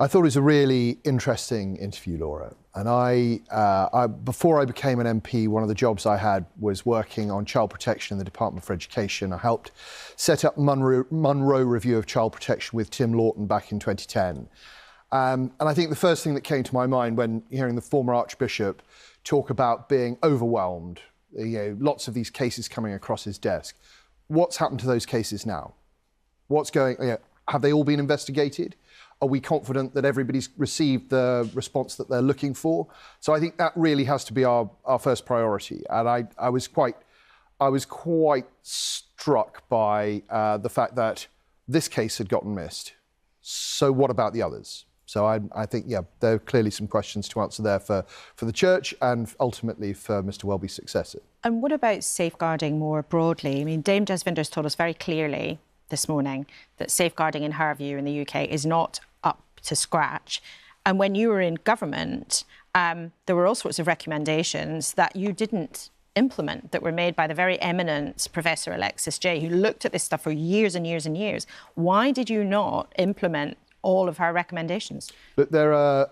I thought it was a really interesting interview, Laura. And before I became an MP, one of the jobs I had was working on child protection in the Department for Education. I helped set up Monroe Review of Child Protection with Tim Lawton back in 2010. And I think the first thing that came to my mind when hearing the former Archbishop talk about being overwhelmed, lots of these cases coming across his desk. What's happened to those cases now? Have they all been investigated? Are we confident that everybody's received the response that they're looking for? So I think that really has to be our first priority. And I was quite struck by the fact that this case had gotten missed. So what about the others? So I think, there are clearly some questions to answer there for the Church and ultimately for Mr Welby's successor. And what about safeguarding more broadly? I mean, Dame Jasvinder's told us very clearly this morning that safeguarding, in her view, in the UK is not up to scratch. And when you were in government, there were all sorts of recommendations that you didn't implement that were made by the very eminent Professor Alexis Jay, who looked at this stuff for years and years and years. Why did you not implement all of her recommendations? But there are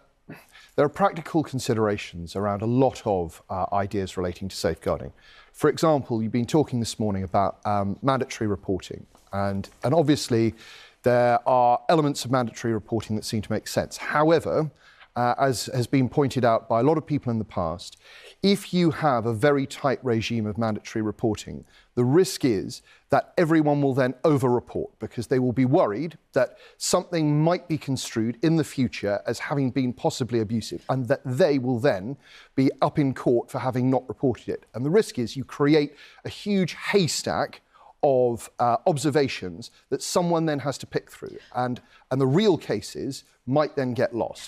practical considerations around a lot of ideas relating to safeguarding. For example, you've been talking this morning about mandatory reporting, and obviously there are elements of mandatory reporting that seem to make sense. However, as has been pointed out by a lot of people in the past, if you have a very tight regime of mandatory reporting, the risk is that everyone will then over-report because they will be worried that something might be construed in the future as having been possibly abusive and that they will then be up in court for having not reported it. And the risk is you create a huge haystack of observations that someone then has to pick through, and the real cases might then get lost.